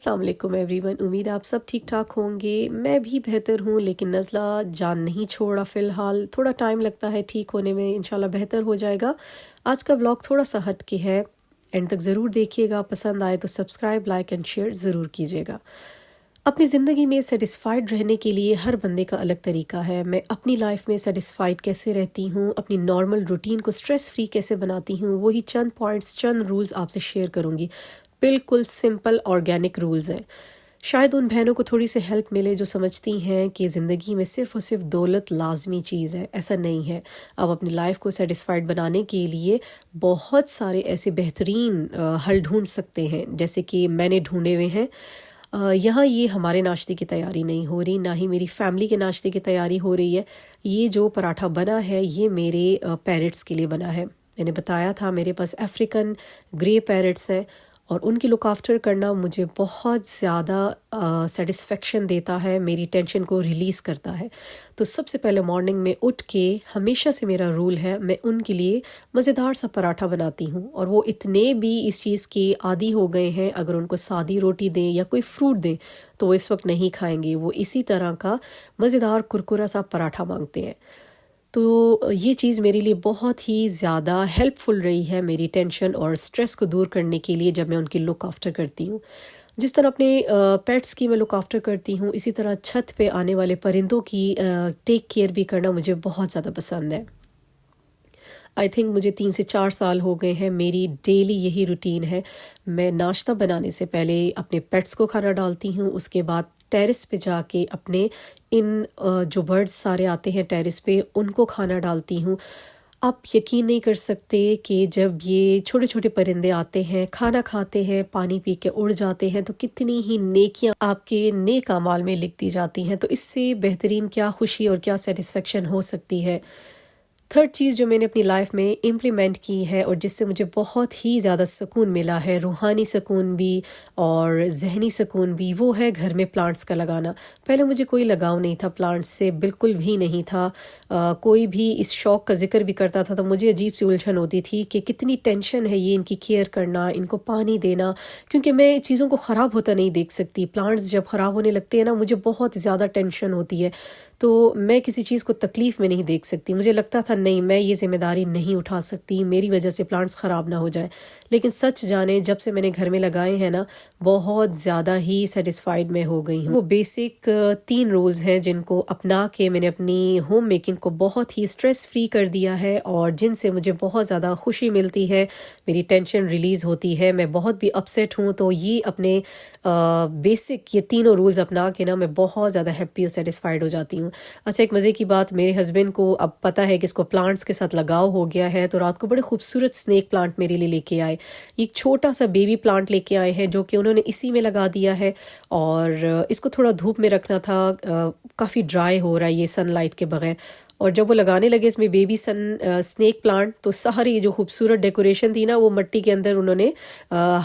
السلام علیکم every one, امید ہے آپ سب ٹھیک ٹھاک ہوں گے۔ میں بھی بہتر ہوں، لیکن نزلہ جان نہیں چھوڑا، فی الحال تھوڑا ٹائم لگتا ہے ٹھیک ہونے میں، انشاءاللہ بہتر ہو جائے گا۔ آج کا ولاگ تھوڑا سا ہٹ کے ہے، اینڈ تک ضرور دیکھیے گا، پسند آئے تو سبسکرائب، لائک اینڈ شیئر ضرور کیجیے گا۔ اپنی زندگی میں سیٹسفائیڈ رہنے کے لیے ہر بندے کا الگ طریقہ ہے۔ میں اپنی لائف میں سیٹسفائیڈ کیسے رہتی ہوں، اپنی نارمل روٹین کو سٹریس فری کیسے بناتی ہوں، وہی چند پوائنٹس، چند رولز آپ سے شیئر کروں گی۔ بالکل سمپل آرگینک رولز ہیں، شاید ان بہنوں کو تھوڑی سی ہیلپ ملے جو سمجھتی ہیں کہ زندگی میں صرف اور صرف دولت لازمی چیز ہے۔ ایسا نہیں ہے۔ آپ اپنی لائف کو سیٹسفائیڈ بنانے کے لیے بہت سارے ایسے بہترین حل ڈھونڈ سکتے ہیں، جیسے کہ میں نے ڈھونڈے ہوئے ہیں۔ یہاں یہ ہمارے ناشتے کی تیاری نہیں ہو رہی، نہ ہی میری فیملی کے ناشتے کی تیاری ہو رہی ہے۔ یہ جو پراٹھا بنا ہے یہ میرے پیرٹس کے لیے بنا ہے۔ میں نے بتایا تھا میرے پاس افریقن گرے پیرٹس ہیں، اور ان کی لک آفٹر کرنا مجھے بہت زیادہ سیٹسفیکشن دیتا ہے، میری ٹینشن کو ریلیز کرتا ہے۔ تو سب سے پہلے مارننگ میں اٹھ کے ہمیشہ سے میرا رول ہے، میں ان کے لیے مزیدار سا پراٹھا بناتی ہوں، اور وہ اتنے بھی اس چیز کے عادی ہو گئے ہیں، اگر ان کو سادی روٹی دیں یا کوئی فروٹ دیں تو وہ اس وقت نہیں کھائیں گے، وہ اسی طرح کا مزیدار کرکرا سا پراٹھا مانگتے ہیں۔ تو یہ چیز میرے لیے بہت ہی زیادہ ہیلپ فل رہی ہے میری ٹینشن اور سٹریس کو دور کرنے کے لیے، جب میں ان کی لک آفٹر کرتی ہوں۔ جس طرح اپنے پیٹس کی میں لک آفٹر کرتی ہوں، اسی طرح چھت پہ آنے والے پرندوں کی ٹیک کیئر بھی کرنا مجھے بہت زیادہ پسند ہے۔ آئی تھنک مجھے 3 سے 4 سال ہو گئے ہیں، میری ڈیلی یہی روٹین ہے۔ میں ناشتہ بنانے سے پہلے اپنے پیٹس کو کھانا ڈالتی ہوں، اس کے بعد ٹیرس پہ جا کے اپنے جو برڈز سارے آتے ہیں ٹیرس پہ ان کو کھانا ڈالتی ہوں۔ آپ یقین نہیں کر سکتے کہ جب یہ چھوٹے چھوٹے پرندے آتے ہیں، کھانا کھاتے ہیں، پانی پی کے اڑ جاتے ہیں، تو کتنی ہی نیکیاں آپ کے نیک اعمال میں لکھ دی جاتی ہیں۔ تو اس سے بہترین کیا خوشی اور کیا سیٹسفیکشن ہو سکتی ہے۔ تھرڈ چیز جو میں نے اپنی لائف میں امپلیمنٹ کی ہے اور جس سے مجھے بہت ہی زیادہ سکون ملا ہے، روحانی سکون بھی اور ذہنی سکون بھی، وہ ہے گھر میں پلانٹس کا لگانا۔ پہلے مجھے کوئی لگاؤ نہیں تھا پلانٹس سے، بالکل بھی نہیں تھا۔ کوئی بھی اس شوق کا ذکر بھی کرتا تھا تو مجھے عجیب سی الجھن ہوتی تھی کہ کتنی ٹینشن ہے یہ ان کی کیئر کرنا، ان کو پانی دینا، کیونکہ میں چیزوں کو خراب ہوتا نہیں دیکھ سکتی۔ پلانٹس جب خراب ہونے لگتے ہیں نا، مجھے بہت زیادہ ٹینشن ہوتی ہے، تو میں کسی چیز کو تکلیف میں نہیں دیکھ سکتی۔ مجھے لگتا تھا نہیں، میں یہ ذمہ داری نہیں اٹھا سکتی، میری وجہ سے پلانٹس خراب نہ ہو جائیں۔ لیکن سچ جانے جب سے میں نے گھر میں لگائے ہیں نا، بہت زیادہ ہی سیٹسفائیڈ میں ہو گئی ہوں۔ وہ بیسک 3 رولز ہیں جن کو اپنا کے میں نے اپنی ہوم میکنگ کو بہت ہی سٹریس فری کر دیا ہے، اور جن سے مجھے بہت زیادہ خوشی ملتی ہے، میری ٹینشن ریلیز ہوتی ہے۔ میں بہت بھی اپسیٹ ہوں تو یہ اپنے بیسک یہ تینوں رولز اپنا کے نا میں بہت زیادہ ہیپی اور سیٹسفائیڈ ہو جاتی ہوں۔ اچھا، ایک مزے کی بات، میرے ہسبینڈ کو اب پتہ ہے کہ اس کو پلانٹس کے ساتھ لگاؤ ہو گیا ہے، تو رات کو بڑے خوبصورت سنیک پلانٹ میرے لیے لے کے آئے۔ ایک چھوٹا سا بیبی پلانٹ لے کے آئے ہیں جو کہ انہوں نے اسی میں لگا دیا ہے، اور اس کو تھوڑا دھوپ میں رکھنا تھا، کافی ڈرائی ہو رہا ہے یہ سن لائٹ کے بغیر۔ اور جب وہ لگانے لگے اس میں بیبی سنیک پلانٹ، تو ساری جو خوبصورت ڈیکوریشن تھی نا وہ مٹی کے اندر انہوں نے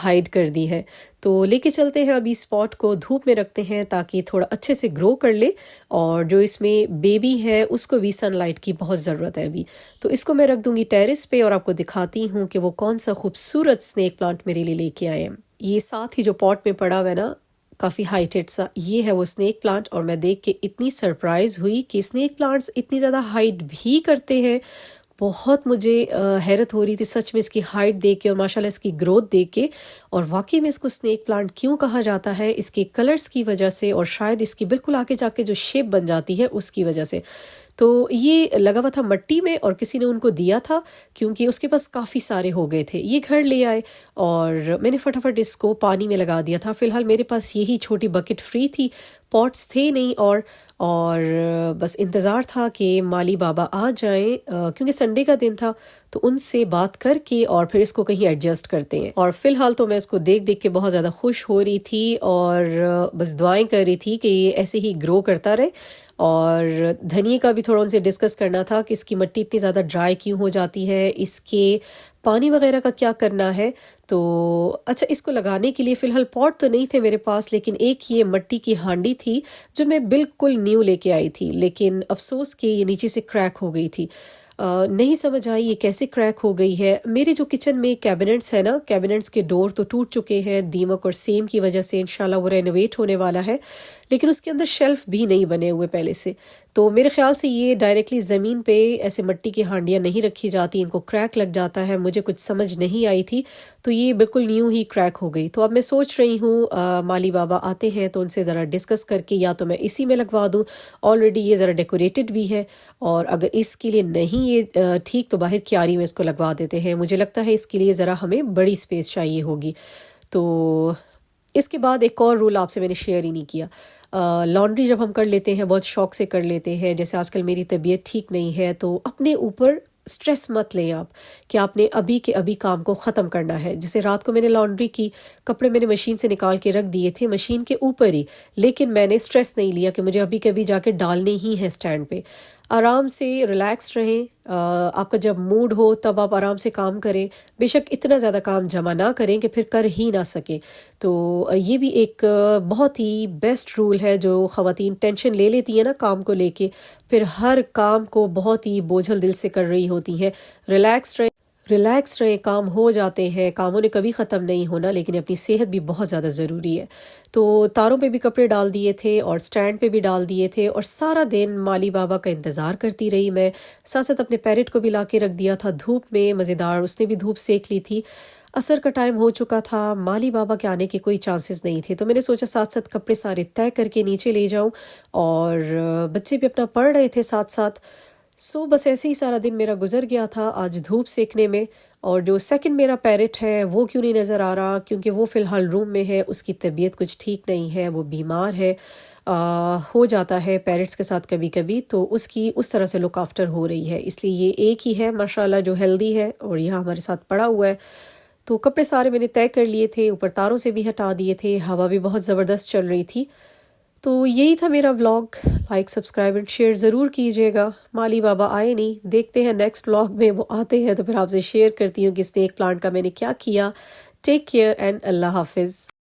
ہائیڈ کر دی ہے۔ تو لے کے چلتے ہیں ابھی اسپاٹ کو، دھوپ میں رکھتے ہیں تاکہ تھوڑا اچھے سے گرو کر لے، اور جو اس میں بیبی ہے اس کو بھی سن لائٹ کی بہت ضرورت ہے ابھی۔ تو اس کو میں رکھ دوں گی ٹیرس پہ، اور آپ کو دکھاتی ہوں کہ وہ کون سا خوبصورت سنیک پلانٹ میرے لیے لے کے آئے ہیں۔ یہ ساتھ ہی جو پاٹ میں پڑا ہوا ہے نا، کافی ہائٹڈ سا، یہ ہے وہ سنیک پلانٹ، اور میں دیکھ کے اتنی سرپرائز ہوئی کہ سنیک پلانٹس اتنی زیادہ ہائٹ بھی کرتے ہیں۔ بہت مجھے حیرت ہو رہی تھی سچ میں اس کی ہائٹ دیکھ کے، اور ماشاءاللہ اس کی گروتھ دیکھ کے۔ اور واقعی میں اس کو سنیک پلانٹ کیوں کہا جاتا ہے؟ اس کے کلرز کی وجہ سے، اور شاید اس کی بالکل آگے جا کے جو شیپ بن جاتی ہے اس کی وجہ سے۔ تو یہ لگا ہوا تھا مٹی میں، اور کسی نے ان کو دیا تھا کیونکہ اس کے پاس کافی سارے ہو گئے تھے۔ یہ گھر لے آئے اور میں نے فٹافٹ اس کو پانی میں لگا دیا تھا۔ فی الحال میرے پاس یہی چھوٹی بکٹ فری تھی، پاٹس تھے نہیں، اور بس انتظار تھا کہ مالی بابا آ جائیں، کیونکہ سنڈے کا دن تھا، تو ان سے بات کر کے اور پھر اس کو کہیں ایڈجسٹ کرتے ہیں۔ اور فی الحال تو میں اس کو دیکھ دیکھ کے بہت زیادہ خوش ہو رہی تھی، اور بس دعائیں کر رہی تھی کہ یہ ایسے ہی گرو کرتا رہے۔ اور دھنیے کا بھی تھوڑا ان سے ڈسکس کرنا تھا کہ اس کی مٹی اتنی زیادہ ڈرائی کیوں ہو جاتی ہے، اس کے پانی وغیرہ کا کیا کرنا ہے۔ تو اچھا، اس کو لگانے کے لیے فی الحال پاٹ تو نہیں تھے میرے پاس، لیکن ایک یہ مٹی کی ہانڈی تھی جو میں بالکل نیو لے کے آئی تھی، لیکن افسوس کہ یہ نیچے سے کریک ہو گئی تھی۔ نہیں سمجھ آئی یہ کیسے کریک ہو گئی ہے. میرے جو کچن میں کیبنٹس ہیں نا، کیبنٹس کے ڈور تو ٹوٹ چکے ہیں دیمک اور سیم کی وجہ سے. انشاءاللہ وہ رینوویٹ ہونے والا ہے، لیکن اس کے اندر شیلف بھی نہیں بنے ہوئے پہلے سے. تو میرے خیال سے یہ ڈائریکٹلی زمین پہ ایسے مٹی کی ہانڈیاں نہیں رکھی جاتی، ان کو کریک لگ جاتا ہے. مجھے کچھ سمجھ نہیں آئی تھی تو یہ بالکل نیو ہی کریک ہو گئی. تو اب میں سوچ رہی ہوں مالی بابا آتے ہیں تو ان سے ذرا ڈسکس کر کے یا تو میں اسی میں لگوا دوں. آلریڈی یہ ذرا ڈیکوریٹڈ بھی ہے، اور اگر اس کے لیے نہیں یہ ٹھیک تو باہر کیاری میں اس کو لگوا دیتے ہیں. مجھے لگتا ہے اس کے لیے ذرا ہمیں بڑی سپیس چاہیے ہوگی. تو اس کے بعد ایک اور رول آپ سے میں نے شیئر ہی نہیں کیا. لانڈری جب ہم کر لیتے ہیں بہت شوق سے کر لیتے ہیں، جیسے آج کل میری طبیعت ٹھیک نہیں ہے تو اپنے اوپر سٹریس مت لیں آپ کہ آپ نے ابھی کے ابھی کام کو ختم کرنا ہے. جیسے رات کو میں نے لانڈری کی، کپڑے میں نے مشین سے نکال کے رکھ دیے تھے مشین کے اوپر ہی، لیکن میں نے سٹریس نہیں لیا کہ مجھے ابھی کے ابھی جا کے ڈالنے ہی ہیں سٹینڈ پہ. آرام سے ریلیکس رہیں. آپ کا جب موڈ ہو تب آپ آرام سے کام کریں. بے شک اتنا زیادہ کام جمع نہ کریں کہ پھر کر ہی نہ سکیں. تو یہ بھی ایک بہت ہی بیسٹ رول ہے. جو خواتین ٹینشن لے لیتی ہیں نا کام کو لے کے، پھر ہر کام کو بہت ہی بوجھل دل سے کر رہی ہوتی ہیں. ریلیکس رہیں، کام ہو جاتے ہیں. کاموں نے کبھی ختم نہیں ہونا، لیکن اپنی صحت بھی بہت زیادہ ضروری ہے. تو تاروں پہ بھی کپڑے ڈال دیے تھے اور سٹینڈ پہ بھی ڈال دیے تھے، اور سارا دن مالی بابا کا انتظار کرتی رہی میں. ساتھ ساتھ اپنے پیرٹ کو بھی لا کے رکھ دیا تھا دھوپ میں، مزیدار اس نے بھی دھوپ سیک لی تھی. عصر کا ٹائم ہو چکا تھا، مالی بابا کے آنے کے کوئی چانسز نہیں تھے. تو میں نے سوچا ساتھ ساتھ کپڑے سارے طے کر کے نیچے لے جاؤں، اور بچے بھی اپنا پڑھ رہے تھے ساتھ ساتھ. بس ایسے ہی سارا دن میرا گزر گیا تھا آج دھوپ سیکنے میں. اور جو سیکنڈ میرا پیرٹ ہے وہ کیوں نہیں نظر آ رہا، کیونکہ وہ فی الحال روم میں ہے. اس کی طبیعت کچھ ٹھیک نہیں ہے، وہ بیمار ہے. ہو جاتا ہے پیرٹس کے ساتھ کبھی کبھی، تو اس کی اس طرح سے لک آفٹر ہو رہی ہے. اس لیے یہ ایک ہی ہے ماشاءاللہ جو ہیلدی ہے اور یہاں ہمارے ساتھ پڑا ہوا ہے. تو کپڑے سارے میں نے طے کر لیے تھے، اوپر تاروں سے بھی ہٹا دیے تھے. ہوا بھی بہت زبردست چل رہی تھی. تو یہی تھا میرا vlog. Like subscribe and share ضرور کیجیے گا. مالی بابا آئے نہیں، دیکھتے ہیں نیکسٹ ولاگ میں وہ آتے ہیں تو پھر آپ سے شیئر کرتی ہوں کہ اسنیک پلانٹ کا میں نے کیا کیا. ٹیک کیئر اینڈ اللہ حافظ.